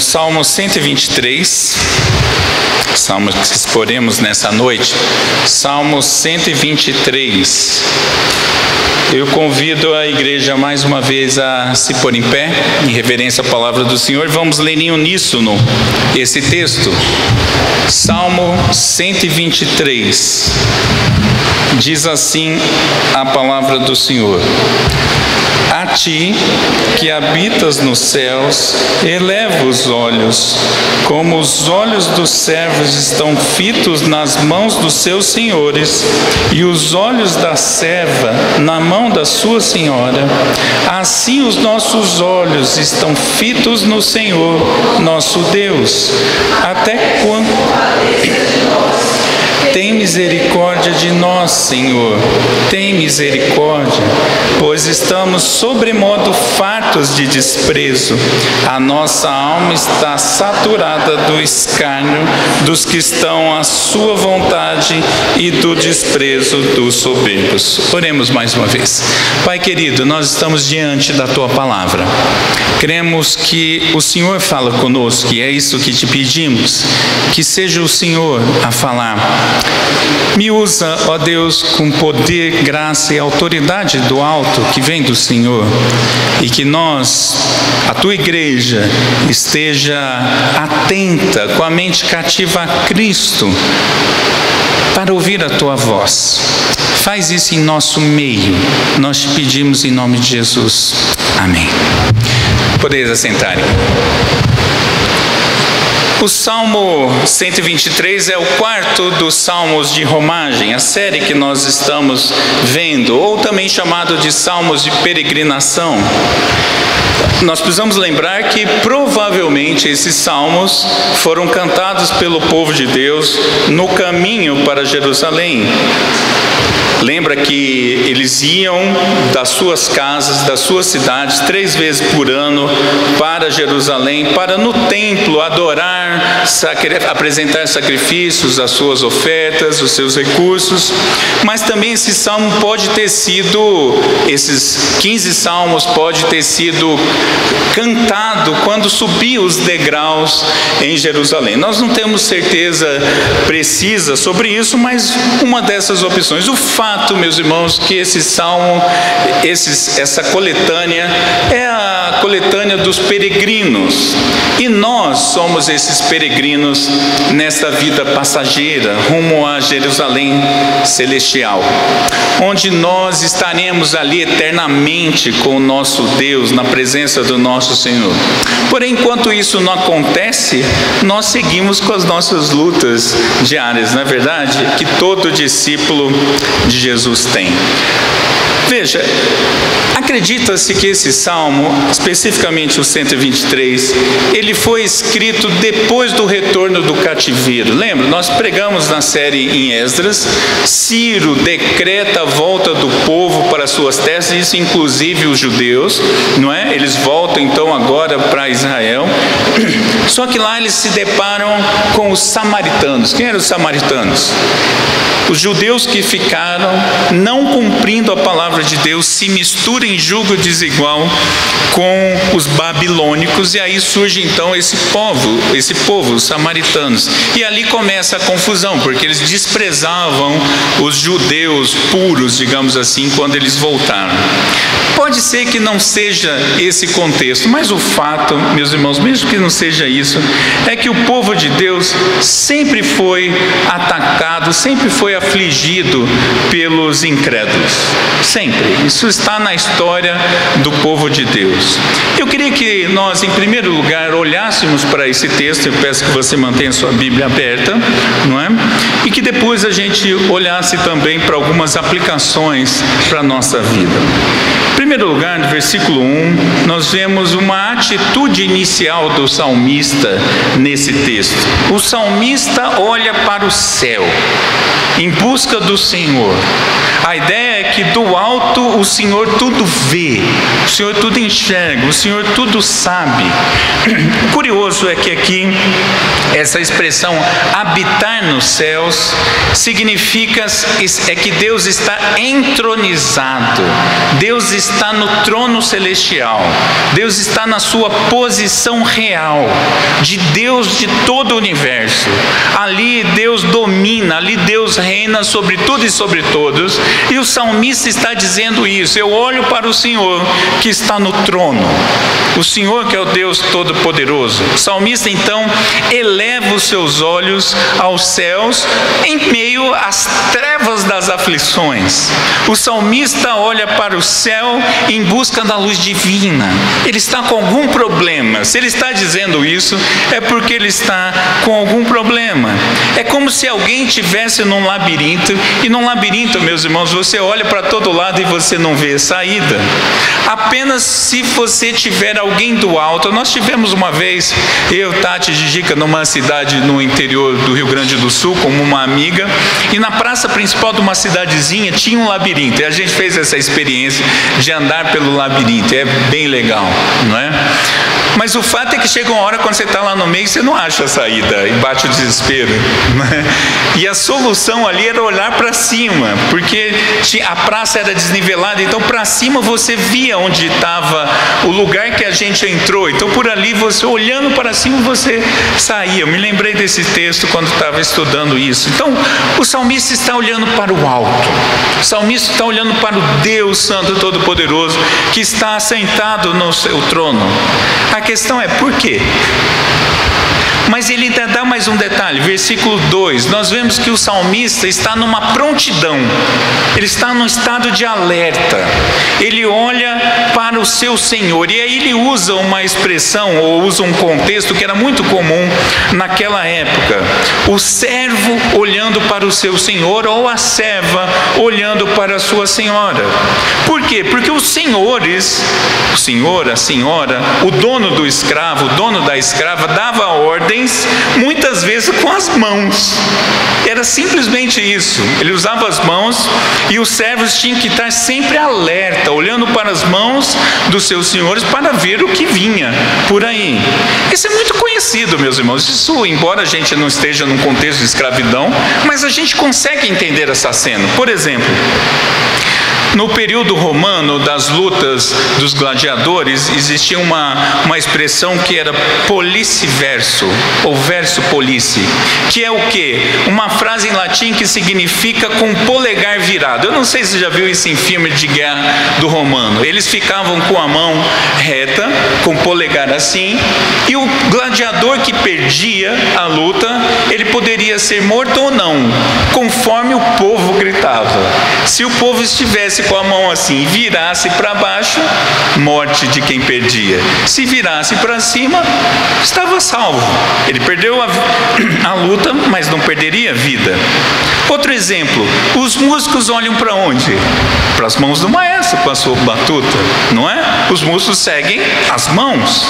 Salmo 123, Salmo que exporemos nessa noite, Salmo 123. Eu convido a igreja mais uma vez a se pôr em pé, em reverência à palavra do Senhor. Vamos ler em uníssono esse texto. Salmo 123. Diz assim a palavra do Senhor: A ti, que habitas nos céus, eleva os olhos, como os olhos dos servos estão fitos nas mãos dos seus senhores, e os olhos da serva na mão da sua senhora. Assim os nossos olhos estão fitos no Senhor, nosso Deus. Até quando? Tem misericórdia de nós, Senhor, tem misericórdia, pois estamos sobremodo fartos de desprezo. A nossa alma está saturada do escárnio dos que estão à sua vontade e do desprezo dos soberbos. Oremos mais uma vez. Pai querido, nós estamos diante da Tua palavra. Cremos que o Senhor fala conosco e é isso que te pedimos, que seja o Senhor a falar. Me usa, ó Deus, com poder, graça e autoridade do alto que vem do Senhor, e que nós, a Tua igreja, esteja atenta, com a mente cativa a Cristo, para ouvir a Tua voz. Faz isso em nosso meio, nós te pedimos em nome de Jesus. Amém. Podeis assentarem. O Salmo 123 é o quarto dos Salmos de Romagem, a série que nós estamos vendo, ou também chamado de Salmos de Peregrinação. Nós precisamos lembrar que provavelmente esses salmos foram cantados pelo povo de Deus no caminho para Jerusalém. Lembra que eles iam das suas casas, das suas cidades, 3 vezes por ano para Jerusalém, para no templo adorar, apresentar sacrifícios, as suas ofertas, os seus recursos. Mas também esse salmo pode ter sido, esses 15 salmos pode ter sido cantado quando subia os degraus em Jerusalém. Nós não temos certeza precisa sobre isso, mas uma dessas opções. O fato, meus irmãos, que esse salmo, essa coletânea é a coletânea dos peregrinos, e nós somos esses peregrinos nesta vida passageira rumo a Jerusalém celestial, onde nós estaremos ali eternamente com o nosso Deus, na presença do nosso Senhor. Porém, enquanto isso não acontece, nós seguimos com as nossas lutas diárias, não é verdade? Que todo discípulo de Jesus tem. Veja, acredita-se que esse salmo, especificamente o 123, ele foi escrito depois do retorno do cativeiro. Lembra? Nós pregamos na série em Esdras, Ciro decreta a volta do povo para suas terras, isso inclusive os judeus, não é? Eles voltam então agora para Israel, só que lá eles se deparam com os samaritanos. Quem eram os samaritanos? Os judeus que ficaram não cumprindo a palavra de Deus se misturam em julgo desigual com os babilônicos, e aí surge então esse povo, os samaritanos. E ali começa a confusão, porque eles desprezavam os judeus puros, digamos assim, quando eles voltaram. Pode ser que não seja esse contexto, mas o fato, meus irmãos, mesmo que não seja isso, é que o povo de Deus sempre foi atacado, sempre foi afligido pelos incrédulos. Sempre. Isso está na história do povo de Deus. Eu queria que nós, em primeiro lugar, olhássemos para esse texto. Eu peço que você mantenha sua Bíblia aberta, não é? E que depois a gente olhasse também para algumas aplicações para a nossa vida. Em primeiro lugar, no versículo 1, nós vemos uma atitude inicial do salmista nesse texto. O salmista olha para o céu, em busca do Senhor. A ideia é que do alto o Senhor tudo vê, o Senhor tudo enxerga, o Senhor tudo sabe. O curioso é que aqui, essa expressão habitar nos céus, significa que Deus está entronizado, Deus está está no trono celestial. Deus está na sua posição real, de Deus de todo o universo. Ali Deus domina, ali Deus reina sobre tudo e sobre todos. E o salmista está dizendo isso: eu olho para o Senhor que está no trono, o Senhor que é o Deus Todo-Poderoso. O salmista então eleva os seus olhos aos céus em meio às trevas das aflições. O salmista olha para o céu em busca da luz divina. Ele está com algum problema. Se ele está dizendo isso, é porque ele está com algum problema. É como se alguém estivesse num labirinto, e num labirinto, meus irmãos, você olha para todo lado e você não vê saída. Apenas se você tiver alguém do alto. Nós tivemos uma vez, eu, Tati e Gigica, numa cidade no interior do Rio Grande do Sul, como uma amiga, e na praça principal de uma cidadezinha tinha um labirinto, e a gente fez essa experiência de andar pelo labirinto. É bem legal, não é? Mas o fato é que chega uma hora, quando você está lá no meio, você não acha a saída e bate o desespero, né? E a solução ali era olhar para cima, porque a praça era desnivelada, então para cima você via onde estava o lugar que a gente entrou. Então por ali, você olhando para cima, você saía. Eu me lembrei desse texto quando estava estudando isso. Então o salmista está olhando para o alto, o salmista está olhando para o Deus Santo Todo-Poderoso, que está assentado no seu trono. A questão é por quê? Mas ele ainda dá mais um detalhe, versículo 2, nós vemos que o salmista está numa prontidão, ele está num estado de alerta, ele olha para o seu Senhor, e aí ele usa uma expressão, ou usa um contexto que era muito comum naquela época: o servo olhando para o seu senhor, ou a serva olhando para a sua senhora. Por quê? Porque os senhores, o senhor, a senhora, o dono do escravo, o dono da escrava, dava ordens muitas vezes com as mãos. Era simplesmente isso. Ele usava as mãos, e os servos tinham que estar sempre alerta, olhando para as mãos dos seus senhores para ver o que vinha por aí. Isso é muito conhecido, meus irmãos. Isso, embora a gente não esteja num contexto de escravidão, mas a gente consegue entender essa cena. Por exemplo, no período romano das lutas dos gladiadores, existia uma expressão que era police verso, ou verso police, que é o quê? Uma frase em latim que significa com o polegar virado. Eu não sei se você já viu isso em filme de guerra do romano. Eles ficavam com a mão reta, com o polegar assim, e o gladiador que perdia a luta, ele poderia ser morto ou não, conforme o povo gritava. Se o povo estivesse com a mão assim e virasse para baixo, morte de quem perdia. Se virasse para cima, estava salvo. Ele perdeu a luta, mas não perderia a vida. Outro exemplo, os músicos olham para onde? Para as mãos do maestro com a sua batuta, não é? Os músicos seguem as mãos.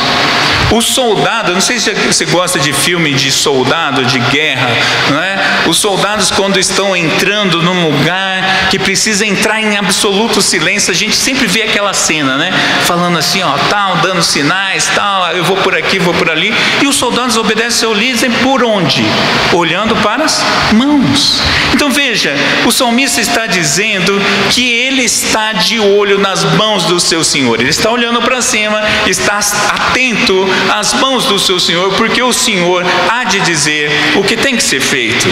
O soldado, não sei se você gosta de filme de soldado, de guerra, não é? Os soldados, quando estão entrando num lugar que precisa entrar em absoluto silêncio, a gente sempre vê aquela cena, né? Falando assim, ó, tal, dando sinais, tal, eu vou por aqui, vou por ali. E os soldados obedecem ao líder por onde? Olhando para as mãos. Então veja, o salmista está dizendo que ele está de olho nas mãos do seu Senhor. Ele está olhando para cima, está atento às mãos do seu Senhor, porque o Senhor há de dizer o que tem que ser feito.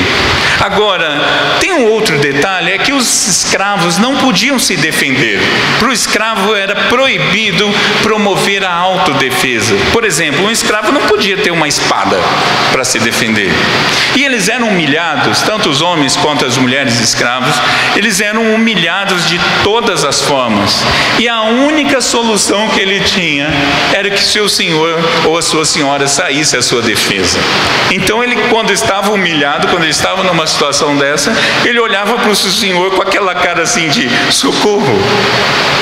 Agora, tem um outro detalhe, é que os escravos não podiam se defender. Para o escravo era proibido promover a autodefesa. Por exemplo, um escravo não podia ter uma espada para se defender. E eles eram humilhados, tanto os homens quanto as mulheres escravos, eles eram humilhados de todas as formas. E a única solução que ele tinha era que seu senhor ou a sua senhora saísse à sua defesa. Então ele, quando estava humilhado, quando ele estava numa situação dessa, ele olhava para o seu senhor com aquela cara assim de socorro,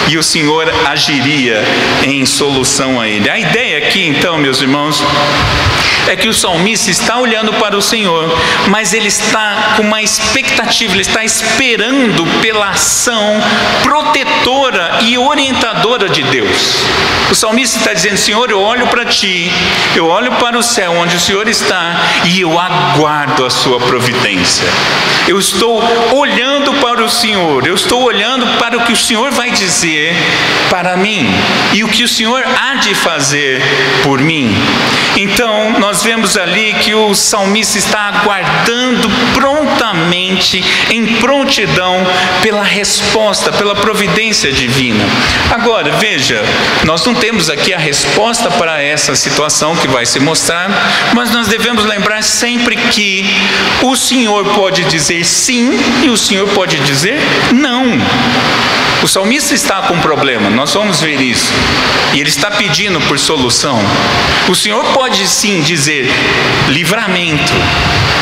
e o Senhor agiria em solução a ele. A ideia aqui então, meus irmãos, é que o salmista está olhando para o Senhor, mas ele está com uma expectativa, ele está esperando pela ação protetora e orientadora de Deus. O salmista está dizendo: Senhor, eu olho para ti, eu olho para o céu onde o Senhor está e eu aguardo a sua providência. Eu estou olhando para o Senhor, eu estou olhando para o que o Senhor vai dizer para mim e o que o Senhor há de fazer por mim. Então nós vemos ali que o salmista está aguardando prontamente, em prontidão, pela resposta, pela providência divina. Agora veja, nós não temos aqui a resposta para essa situação que vai se mostrar, mas nós devemos lembrar sempre que o Senhor pode dizer sim e o Senhor pode dizer não. O salmista está com um problema, nós vamos ver isso, e ele está pedindo por solução. O Senhor pode sim dizer livramento,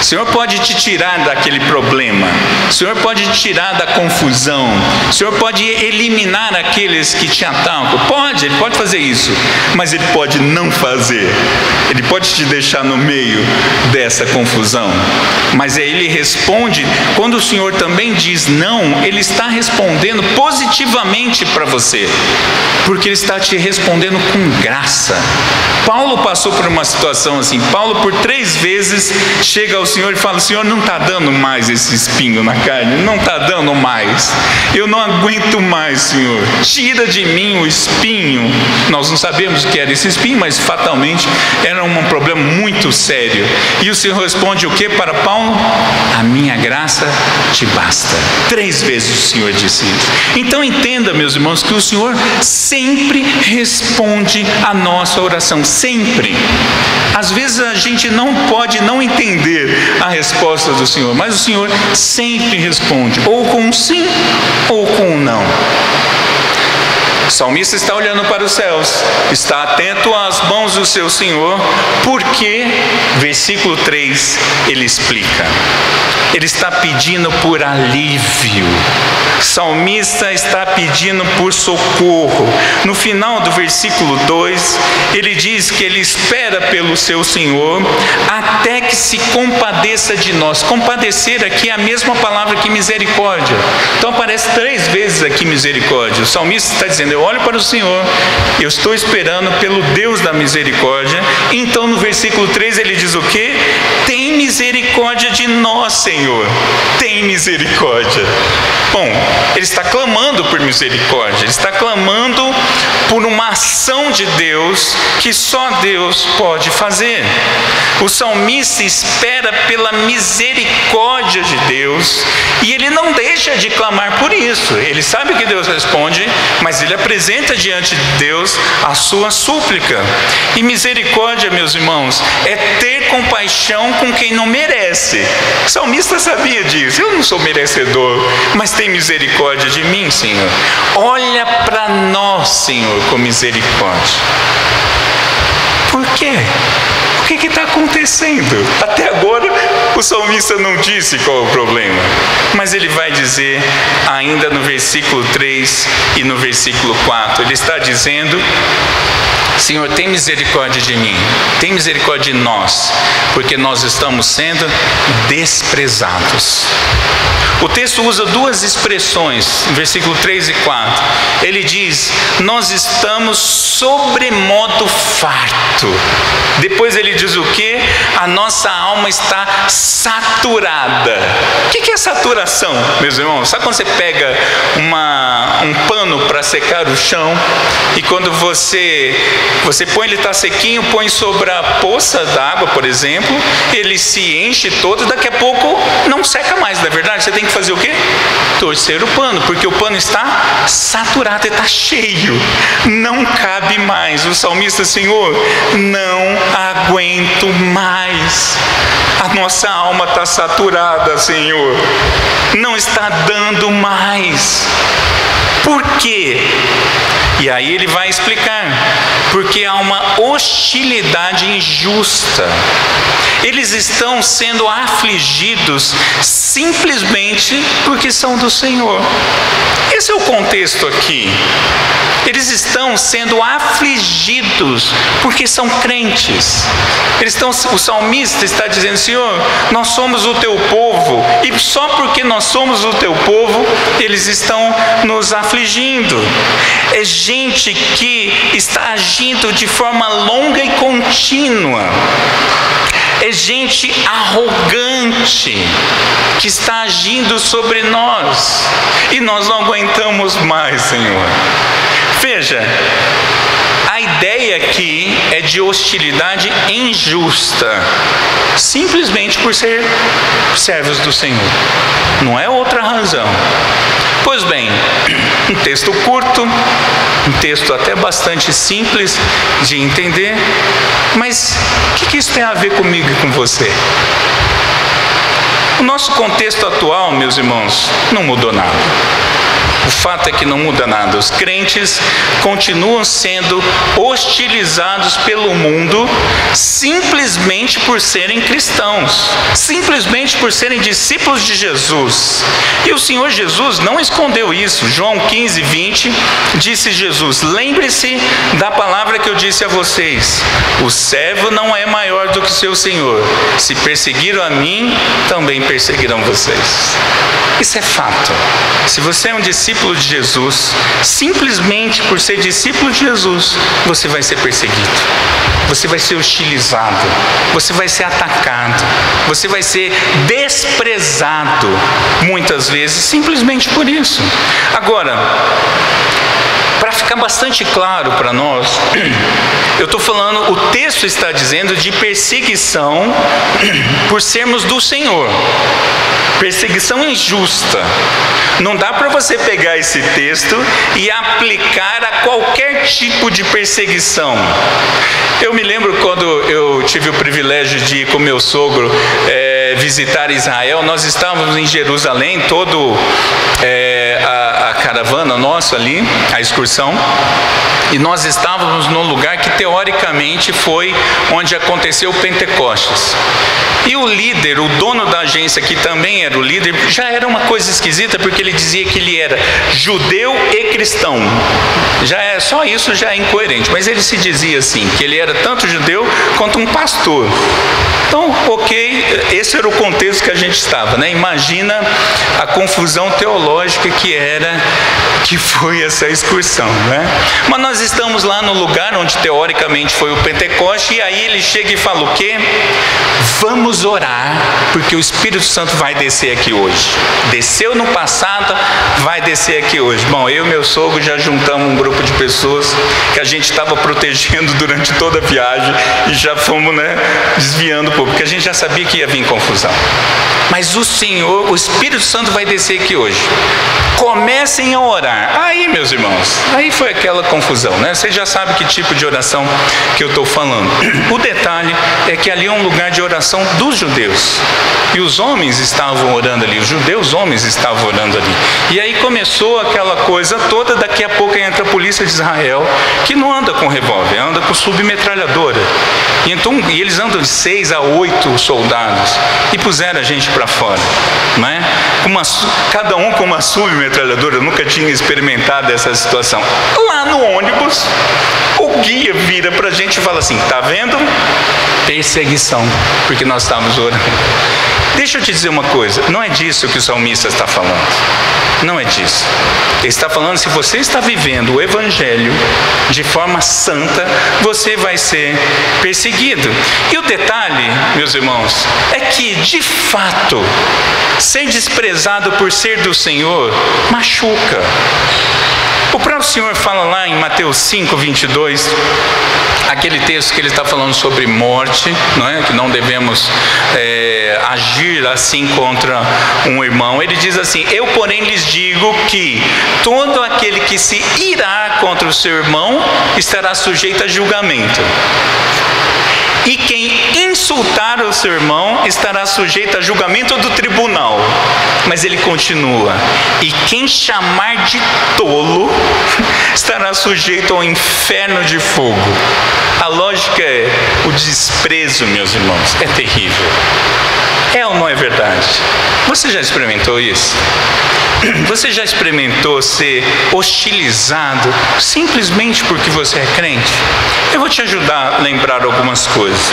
o Senhor pode te tirar daquele problema, o Senhor pode te tirar da confusão, o Senhor pode eliminar aqueles que te atacam. Pode, Ele pode fazer isso, mas Ele pode não fazer. Ele pode te deixar no meio dessa confusão. Mas Ele responde, quando o Senhor também diz não, Ele está respondendo positivamente para você, porque Ele está te respondendo com graça. Paulo passou por uma situação assim. Paulo por 3 vezes chega ao Senhor e fala: Senhor, não está dando mais esse espinho na carne, não está dando mais, eu não aguento mais, Senhor, tira de mim o espinho. Nós não sabemos o que era esse espinho, mas fatalmente era um problema muito sério. E o Senhor responde o que para Paulo? A minha graça te basta. 3 vezes o Senhor disse isso. Então entenda, meus irmãos, que o Senhor sempre responde a nossa oração, sempre. Às vezes a gente não pode não entender a resposta do Senhor, mas o Senhor sempre responde, ou com um sim, ou com um não. O salmista está olhando para os céus, está atento às mãos do seu Senhor, porque, versículo 3, ele explica. Ele está pedindo por alívio. O salmista está pedindo por socorro. No final do versículo 2, ele diz que ele espera pelo seu Senhor até que se compadeça de nós. Compadecer aqui é a mesma palavra que misericórdia. Então aparece 3 vezes aqui misericórdia. O salmista está dizendo: eu olho para o Senhor, eu estou esperando pelo Deus da misericórdia. Então no versículo 3 ele diz o quê? Tem misericórdia de nós, Senhor. Tem misericórdia. Bom, ele está clamando por misericórdia, ele está clamando por uma ação de Deus que só Deus pode fazer. O salmista espera pela misericórdia de Deus e ele não deixa de clamar por isso. Ele sabe que Deus responde, mas ele apresenta diante de Deus a sua súplica. E misericórdia, meus irmãos, é ter compaixão com quem não merece. O salmista sabia disso. Eu não sou merecedor, mas tem misericórdia de mim, Senhor. Olha para nós, Senhor, com misericórdia. Por quê? O que está acontecendo? Até agora o salmista não disse qual é o problema, mas ele vai dizer ainda no versículo 3 e no versículo 4. Ele está dizendo: Senhor, tem misericórdia de mim, tem misericórdia de nós, porque nós estamos sendo desprezados. O texto usa 2 expressões, versículo 3 e 4. Ele diz: nós estamos sobremodo farto. Depois ele diz o que? A nossa alma está saturada. O que é saturação, meus irmãos? Sabe quando você pega um pano para secar o chão e quando você põe, ele está sequinho, põe sobre a poça d'água, por exemplo, ele se enche todo e daqui a pouco não seca mais, não é verdade? Você tem que fazer o quê? Torcer o pano, porque o pano está saturado, está cheio, não cabe mais. O salmista: Senhor, não aguento mais, a nossa alma está saturada, Senhor, não está dando mais. Por quê? E aí ele vai explicar, porque há uma hostilidade injusta. Eles estão sendo afligidos simplesmente porque são do Senhor. Esse é o contexto aqui. Eles estão sendo afligidos porque são crentes. O salmista está dizendo: Senhor, nós somos o teu povo, e só porque nós somos o teu povo, eles estão nos afligindo. É gente que está agindo de forma longa e contínua. É gente arrogante que está agindo sobre nós, e nós não aguentamos mais, Senhor. Veja, a ideia aqui é de hostilidade injusta, simplesmente por ser servos do Senhor. Não é outra razão. Pois bem, um texto curto, um texto até bastante simples de entender, mas o que isso tem a ver comigo e com você? O nosso contexto atual, meus irmãos, não mudou nada. O fato é que não muda nada. Os crentes continuam sendo hostilizados pelo mundo simplesmente por serem cristãos, simplesmente por serem discípulos de Jesus. E o Senhor Jesus não escondeu isso. João 15, 20, disse Jesus: lembre-se da palavra que eu disse a vocês: o servo não é maior do que seu Senhor. Se perseguiram a mim, também perseguirão vocês. Isso é fato. Se você é um discípulo de Jesus, simplesmente por ser discípulo de Jesus, você vai ser perseguido, você vai ser hostilizado, você vai ser atacado, você vai ser desprezado, muitas vezes, simplesmente por isso. Agora, para ficar bastante claro para nós, eu estou falando, o texto está dizendo de perseguição por sermos do Senhor. Perseguição injusta. Não dá para você pegar esse texto e aplicar a qualquer tipo de perseguição. Eu me lembro quando eu tive o privilégio de ir com meu sogro visitar Israel. Nós estávamos em Jerusalém, a caravana nossa ali, a excursão, e nós estávamos num lugar que teoricamente foi onde aconteceu o Pentecostes. E o líder, o dono da agência, que também era o líder, já era uma coisa esquisita, porque ele dizia que ele era judeu e cristão. Só isso já é incoerente, mas ele se dizia assim, que ele era tanto judeu quanto um pastor. Então, ok, esse era o contexto que a gente estava, né? Imagina a confusão teológica que foi essa excursão, né? Mas nós estamos lá no lugar onde teoricamente foi o Pentecoste, e aí ele chega e fala o quê? Vamos orar, porque o Espírito Santo vai descer aqui hoje. Desceu no passado, vai descer aqui hoje. Bom, eu e meu sogro já juntamos um grupo de pessoas que a gente estava protegendo durante toda a viagem, e já fomos, desviando um pouco, porque a gente já sabia que ia vir confusão. Mas o Senhor, o Espírito Santo vai descer aqui hoje. Comecem a orar. Aí, meus irmãos, aí foi aquela confusão, né? Você já sabe que tipo de oração que eu estou falando. O detalhe é que ali é um lugar de oração dos judeus. E os homens estavam orando ali, os judeus homens estavam orando ali. E aí começou aquela coisa toda. Daqui a pouco entra a polícia de Israel, que não anda com revólver, anda com submetralhadora. E eles andam de 6 a 8 soldados e puseram a gente para fora, não é? Cada um com uma submetralhadora. Eu nunca tinha experimentado essa situação. Lá no ônibus, o guia vira para a gente e fala assim: tá vendo? Perseguição, porque nós estávamos orando. Deixa eu te dizer uma coisa, não é disso que o salmista está falando. Não é disso. Ele está falando, se você está vivendo o Evangelho de forma santa, você vai ser perseguido. E o detalhe, meus irmãos, é que, de fato, ser desprezado por ser do Senhor machuca. O próprio Senhor fala lá em Mateus 5, 22, aquele texto que ele está falando sobre morte, não é? Que não devemos agir assim contra um irmão. Ele diz assim: eu, porém, lhes digo que todo aquele que se irá contra o seu irmão estará sujeito a julgamento. E quem insultar o seu irmão estará sujeito a julgamento do tribunal. Mas ele continua: e quem chamar de tolo estará sujeito ao inferno de fogo. A lógica é o desprezo, meus irmãos, é terrível. É ou não é verdade? Você já experimentou isso? Você já experimentou ser hostilizado simplesmente porque você é crente? Eu vou te ajudar a lembrar algumas coisas.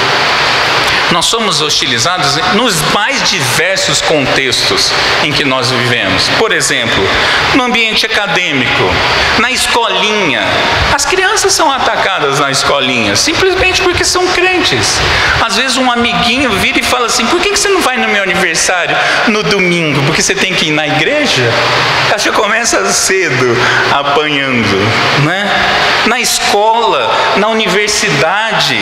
Nós somos hostilizados nos mais diversos contextos em que nós vivemos. Por exemplo, no ambiente acadêmico, na escolinha. As crianças são atacadas na escolinha simplesmente porque são crentes. Às vezes um amiguinho vira e fala assim: por que você não vai no meu aniversário no domingo? Porque você tem que ir na igreja? Ela já começa cedo apanhando, né? Na escola, na universidade,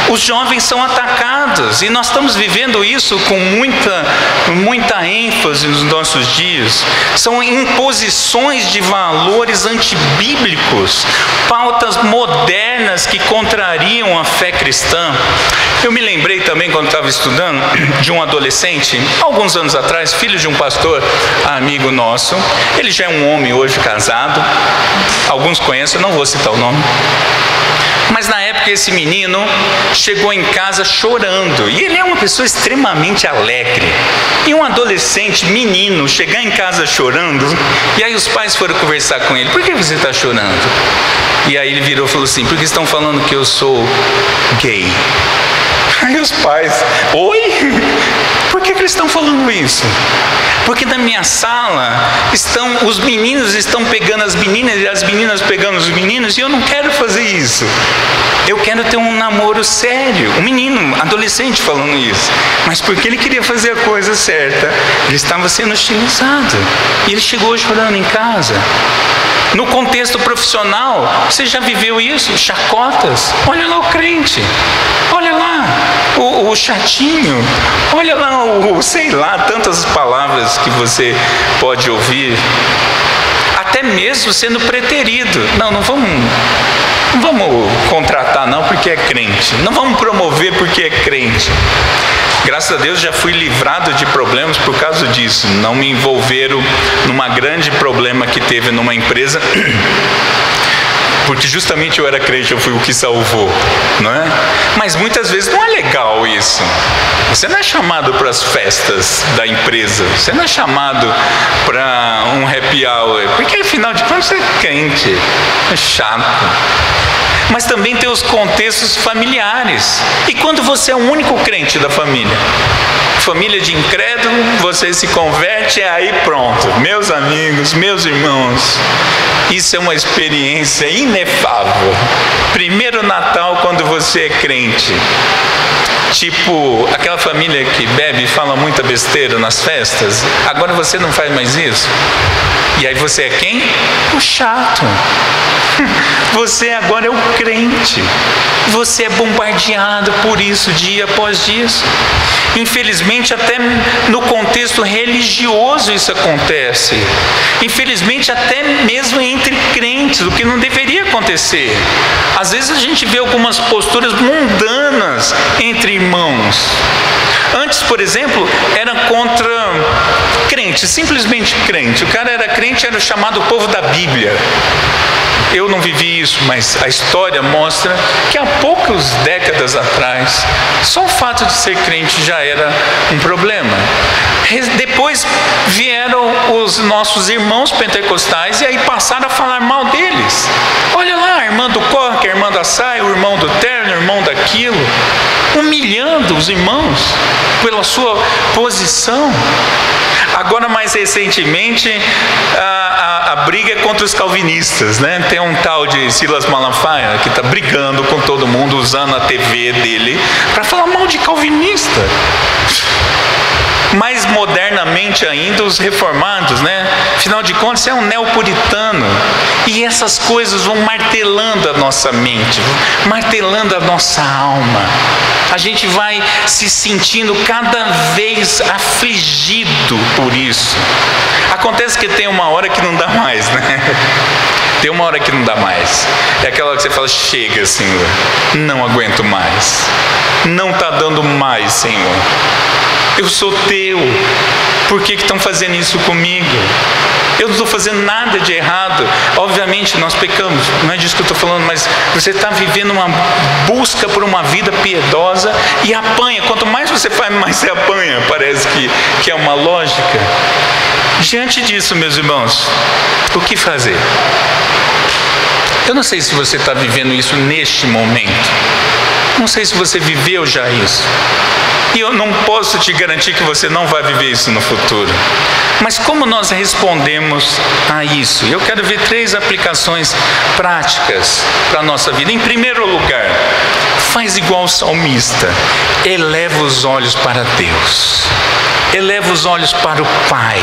os jovens são atacados. E nós estamos vivendo isso com muita ênfase nos nossos dias. São imposições de valores antibíblicos, pautas modernas que contrariam a fé cristã. Eu me lembrei também, quando estava estudando, de um adolescente, alguns anos atrás, filho de um pastor amigo nosso. Ele já é um homem hoje casado. Alguns conhecem, eu não vou citar o nome. Mas na época esse menino chegou em casa chorando. E ele é uma pessoa extremamente alegre. E um adolescente, menino, chegar em casa chorando. E aí os pais foram conversar com ele: por que você está chorando? E aí ele virou e falou assim: porque estão falando que eu sou gay. Aí os pais: oi? Por que eles estão falando isso? Porque na minha sala os meninos estão pegando as meninas e as meninas pegando os meninos, e eu não quero fazer isso. Eu quero ter um namoro sério. Um menino, adolescente, falando isso. Mas porque ele queria fazer a coisa certa, ele estava sendo hostilizado. E ele chegou chorando em casa. No contexto profissional, você já viveu isso? Chacotas. Olha lá o crente. Olha lá o chatinho. Olha lá sei lá, tantas palavras que você pode ouvir. Até mesmo sendo preterido. Não vamos contratar não porque é crente. Não vamos promover porque é crente. Graças a Deus já fui livrado de problemas por causa disso. Não me envolveram numa grande problema que teve numa empresa, porque justamente eu era crente, eu fui o que salvou, não é? Mas muitas vezes não é legal isso. Você não é chamado para as festas da empresa, você não é chamado para um happy hour, porque afinal de contas você é crente, é chato. Mas também tem os contextos familiares. E quando você é o único crente da família, família de incrédulo, você se converte, e aí pronto, meus amigos, meus irmãos, isso é uma experiência inefável. Primeiro Natal quando você é crente, tipo aquela família que bebe e fala muita besteira nas festas, agora você não faz mais isso. E aí você é quem? O chato. Você agora é o crente. Você é bombardeado por isso dia após dia. Infelizmente até no contexto religioso isso acontece. Infelizmente até mesmo entre crentes, o que não deveria acontecer. Às vezes a gente vê algumas posturas mundanas entre irmãos. Antes, por exemplo, era contra crente, simplesmente crente. O cara era crente, era o chamado povo da Bíblia. Eu não vivi isso, mas a história mostra que há poucas décadas atrás, só o fato de ser crente já era um problema. Depois vieram os nossos irmãos pentecostais e aí passaram a falar mal deles. Olha lá, a irmã do coque, a irmã da saia, o irmão do terno, o irmão daquilo, humilhando os irmãos pela sua posição. Agora, mais recentemente, a briga é contra os calvinistas, né? Tem um tal de Silas Malafaia que está brigando com todo mundo, usando a TV dele para falar mal de calvinista. Mais modernamente ainda, os reformados, né? Afinal de contas, é um neopuritano. E essas coisas vão martelando a nossa mente, martelando a nossa alma. A gente vai se sentindo cada vez afligido por isso. Acontece que tem uma hora que não dá mais, né? Tem uma hora que não dá mais. É aquela hora que você fala: chega, Senhor, não aguento mais. Não está dando mais, Senhor. Eu sou teu, Por que estão fazendo isso comigo? Eu não estou fazendo nada de errado. Obviamente nós pecamos, não é disso que eu estou falando, mas você está vivendo uma busca por uma vida piedosa e apanha. Quanto mais você faz, mais você apanha. Parece que é uma lógica. Diante disso, meus irmãos, o que fazer? Eu não sei se você está vivendo isso neste momento. Não sei se você viveu já isso. E eu não posso te garantir que você não vai viver isso no futuro. Mas como nós respondemos a isso? Eu quero ver 3 aplicações práticas para a nossa vida. Em primeiro lugar, faz igual o salmista. Eleva os olhos para Deus. Eleva os olhos para o Pai.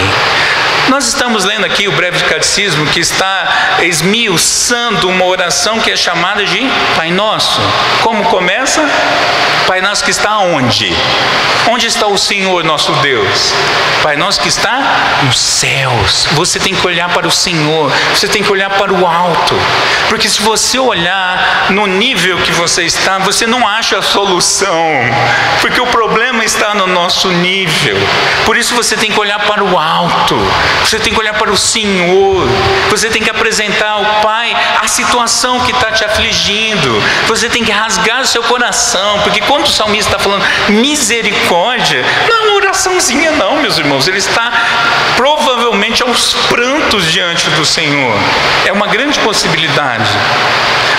Nós estamos lendo aqui o breve catecismo que está esmiuçando uma oração que é chamada de Pai Nosso. Como começa? Pai Nosso que está onde? Onde está o Senhor nosso Deus? Pai Nosso que está nos céus. Você tem que olhar para o Senhor, você tem que olhar para o alto. Porque se você olhar no nível que você está, você não acha a solução. Porque o problema está no nosso nível. Por isso você tem que olhar para o alto. Você tem que olhar para o Senhor. Você tem que apresentar ao Pai a situação que está te afligindo. Você tem que rasgar o seu coração. Porque quando o salmista está falando misericórdia, não é uma oraçãozinha não, meus irmãos. Ele está provavelmente aos prantos diante do Senhor. É uma grande possibilidade.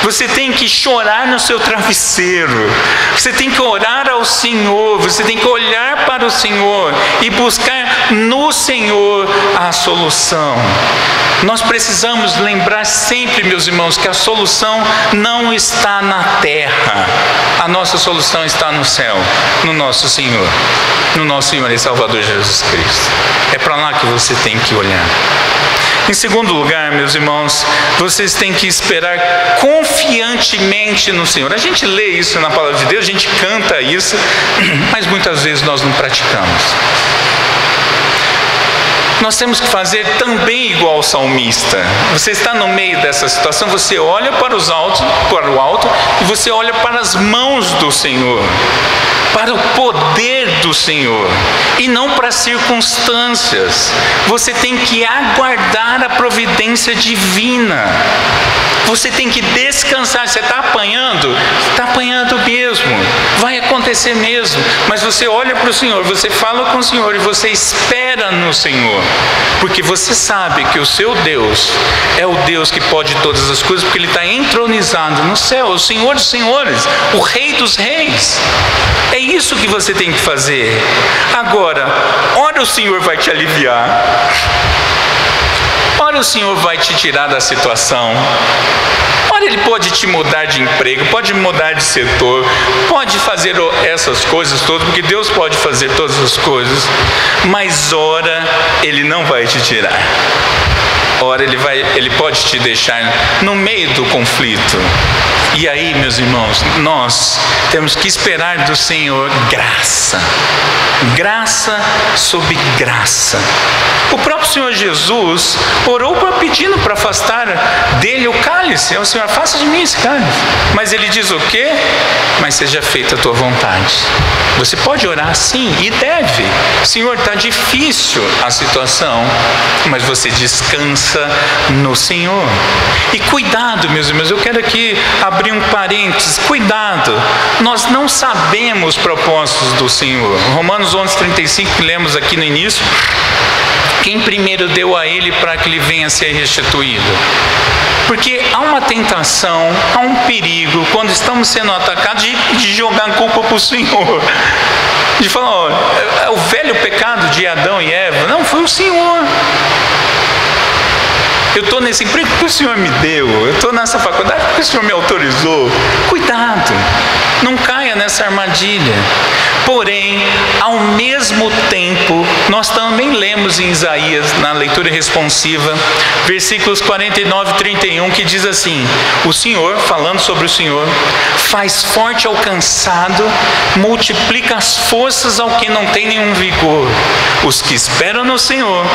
Você tem que chorar no seu travesseiro. Você tem que orar ao Senhor. Você tem que olhar para o Senhor e buscar no Senhor a solução. Nós precisamos lembrar sempre, meus irmãos, que a solução não está na terra. A nossa solução está no céu, no nosso Senhor, no nosso Senhor e Salvador Jesus Cristo. É para lá que você tem que olhar. Em segundo lugar, meus irmãos, vocês têm que esperar confiantemente no Senhor. A gente lê isso na palavra de Deus, a gente canta isso, mas muitas vezes nós não praticamos. Nós temos que fazer também igual ao salmista. Você está no meio dessa situação, você olha para o alto e você olha para as mãos do Senhor, para o poder do Senhor e não para as circunstâncias. Você tem que aguardar a providência divina. Você tem que descansar. Você está apanhando? Está apanhando mesmo. Vai acontecer mesmo. Mas você olha para o Senhor, você fala com o Senhor e você espera no Senhor. Porque você sabe que o seu Deus é o Deus que pode todas as coisas, porque Ele está entronizado no céu, o Senhor dos senhores, o Rei dos reis. É isso que você tem que fazer. Agora, ora o Senhor vai te aliviar. Ora o Senhor vai te tirar da situação. Ora Ele pode te mudar de emprego, pode mudar de setor, pode fazer essas coisas todas, porque Deus pode fazer todas as coisas. Mas ora Ele não vai te tirar. Ora Ele pode te deixar no meio do conflito. E aí, meus irmãos, nós temos que esperar do Senhor graça. Graça sobre graça. O próprio Senhor Jesus orou pedindo para afastar dele o cálice. O Senhor, afasta de mim esse cálice. Mas Ele diz o quê? Mas seja feita a tua vontade. Você pode orar sim e deve. Senhor, está difícil a situação, mas você descansa no Senhor. E cuidado, meus irmãos, eu quero aqui abrir um parênteses. Cuidado, nós não sabemos os propósitos do Senhor. Romanos 11:35, que lemos aqui no início. Quem primeiro deu a Ele para que Ele venha a ser restituído? Porque há uma tentação, há um perigo, quando estamos sendo atacados, de jogar a culpa para o Senhor. De falar, ó, é o velho pecado de Adão e Eva. Não, foi o Senhor. Eu estou nesse emprego porque o Senhor me deu. Eu estou nessa faculdade porque o Senhor me autorizou. Cuidado, não caia nessa armadilha. Porém, ao mesmo tempo, nós também lemos em Isaías, na leitura responsiva, versículos 49 e 31, que diz assim: o Senhor, falando sobre o Senhor, faz forte ao cansado, multiplica as forças ao que não tem nenhum vigor. Os que esperam no Senhor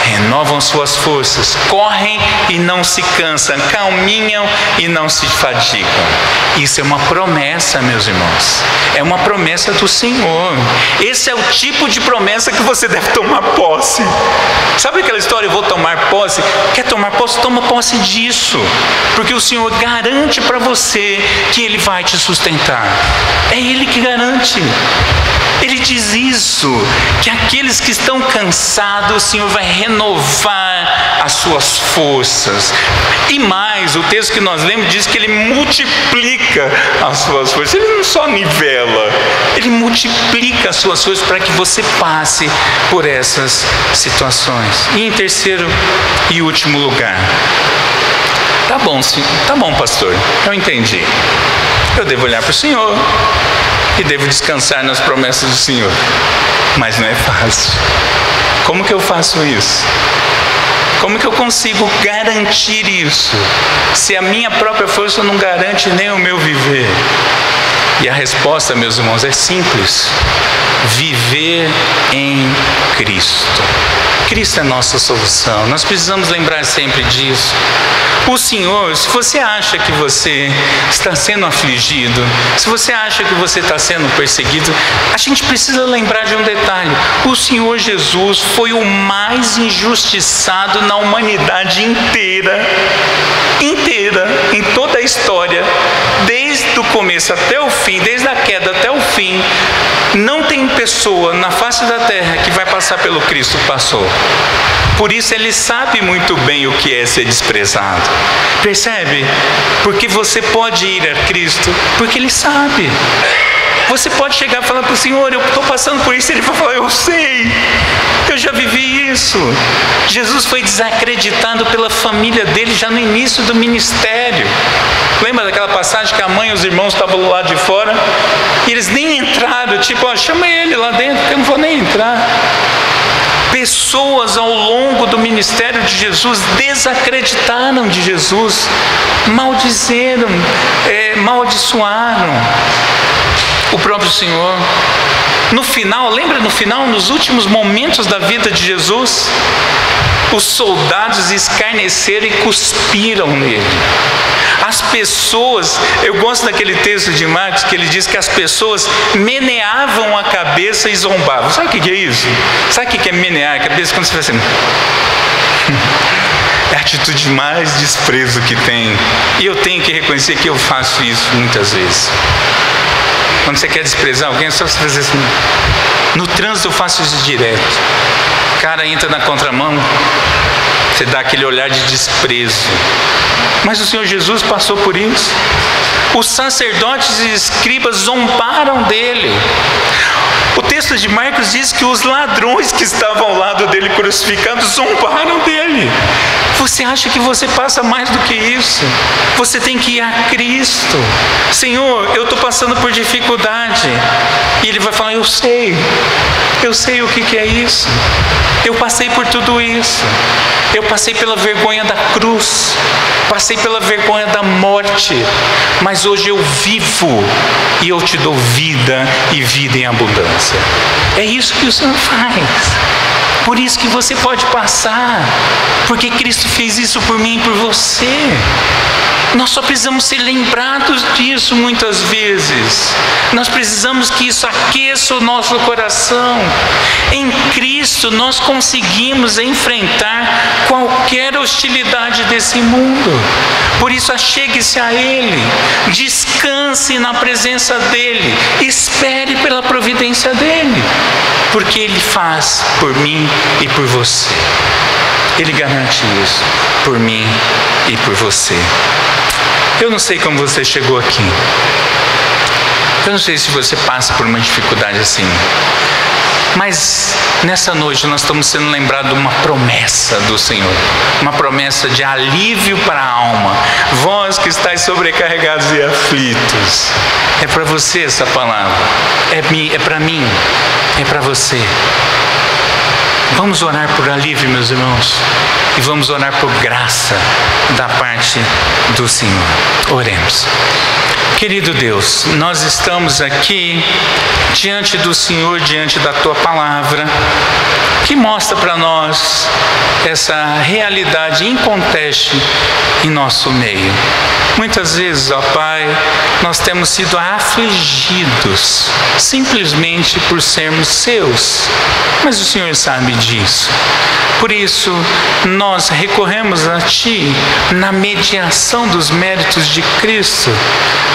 renovam suas forças, correm e não se cansam, caminham e não se fadigam. Isso é uma promessa, meus irmãos. É uma promessa do Senhor. Esse é o tipo de promessa que você deve deve tomar posse. Sabe aquela história, eu vou tomar posse? Quer tomar posse? Toma posse disso. Porque o Senhor garante para você que Ele vai te sustentar. É Ele que garante. Ele diz isso, que aqueles que estão cansados, o Senhor vai renovar as suas forças. E mais, o texto que nós lemos diz que Ele multiplica as suas forças. Ele não só nivela, Ele multiplica as suas forças para que você passe por essas situações. E em terceiro e último lugar, tá bom, pastor, eu entendi. Eu devo olhar para o Senhor e devo descansar nas promessas do Senhor. Mas não é fácil. Como que eu faço isso? Como que eu consigo garantir isso, se a minha própria força não garante nem o meu viver? E a resposta, meus irmãos, é simples: viver em Cristo. Cristo é a nossa solução. Nós precisamos lembrar sempre disso. O Senhor, se você acha que você está sendo afligido, se você acha que você está sendo perseguido, a gente precisa lembrar de um detalhe: o Senhor Jesus foi o mais injustiçado na humanidade inteira, em toda a história, desde o começo até o fim, desde a queda até o fim. Não tem pessoa na face da terra que vai passar pelo Cristo que passou. Por isso Ele sabe muito bem o que é ser desprezado. Percebe? Porque você pode ir a Cristo, porque Ele sabe. Você pode chegar e falar para o Senhor: eu estou passando por isso. Ele vai falar: eu sei, eu já vivi isso. Jesus foi desacreditado pela família dele já no início do ministério. Lembra daquela passagem que a mãe e os irmãos estavam do lado de fora e eles nem entraram, tipo, chama ele lá dentro, que eu não vou nem entrar. Pessoas ao longo do ministério de Jesus desacreditaram de Jesus, maldizeram, amaldiçoaram o próprio Senhor. No final, lembra no final, nos últimos momentos da vida de Jesus, os soldados escarneceram e cuspiram nele. As pessoas, eu gosto daquele texto de Marcos que ele diz que as pessoas meneavam a cabeça e zombavam. Sabe o que é isso? Sabe o que é menear a cabeça? Quando você faz assim, é a atitude mais desprezo que tem. E eu tenho que reconhecer que eu faço isso muitas vezes. Quando você quer desprezar alguém, é só você fazer assim. No trânsito eu faço isso direto. O cara entra na contramão, você dá aquele olhar de desprezo. Mas o Senhor Jesus passou por isso. Os sacerdotes e escribas zombaram dele. O texto de Marcos diz que os ladrões que estavam ao lado dele crucificados zombaram dele. Você acha que você passa mais do que isso? Você tem que ir a Cristo. Senhor, eu estou passando por dificuldade. E Ele vai falar: eu sei o que é isso. Eu passei por tudo isso. Eu passei pela vergonha da cruz, passei pela vergonha da morte, mas hoje eu vivo e eu te dou vida e vida em abundância. É isso que o Senhor faz. Por isso que você pode passar, porque Cristo fez isso por mim e por você. Nós só precisamos ser lembrados disso muitas vezes. Nós precisamos que isso aqueça o nosso coração. Em Cristo nós conseguimos enfrentar qualquer hostilidade desse mundo. Por isso achegue-se a Ele, descanse na presença dEle, espere pela providência dEle, porque Ele faz por mim e por você. Ele garante isso por mim e por você. Eu não sei como você chegou aqui. Eu não sei se você passa por uma dificuldade assim. Mas nessa noite nós estamos sendo lembrados de uma promessa do Senhor. Uma promessa de alívio para a alma. Vós que estáis sobrecarregados e aflitos. É para você essa palavra. É para mim. É para você. Vamos orar por alívio, meus irmãos. E vamos orar por graça da parte do Senhor. Oremos. Querido Deus, nós estamos aqui diante do Senhor, diante da Tua Palavra, que mostra para nós essa realidade inconteste em nosso meio. Muitas vezes, ó Pai, nós temos sido afligidos simplesmente por sermos Seus, mas o Senhor sabe disso. Por isso, nós recorremos a Ti na mediação dos méritos de Cristo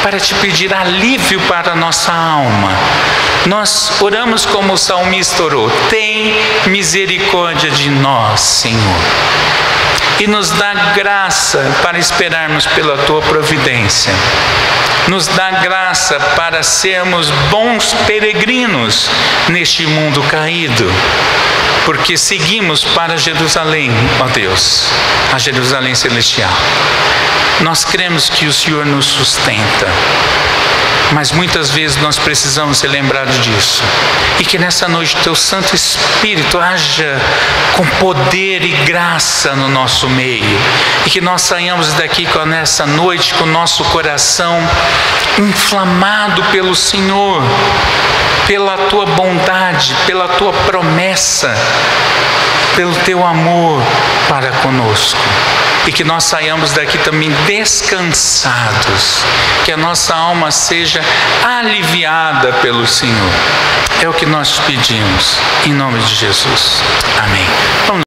para Te pedir alívio para a nossa alma. Nós oramos como o salmista orou: tem misericórdia de nós, Senhor, e nos dá graça para esperarmos pela Tua providência. Nos dá graça para sermos bons peregrinos neste mundo caído, porque seguimos para Jerusalém, ó Deus, a Jerusalém celestial. Nós cremos que o Senhor nos sustenta, mas muitas vezes nós precisamos ser lembrados disso. E que nessa noite Teu Santo Espírito haja com poder e graça no nosso meio. E que nós saiamos daqui nessa noite com o nosso coração inflamado pelo Senhor, pela Tua bondade, pela Tua promessa, pelo Teu amor para conosco. E que nós saiamos daqui também descansados, que a nossa alma seja aliviada pelo Senhor. É o que nós pedimos, em nome de Jesus. Amém. Vamos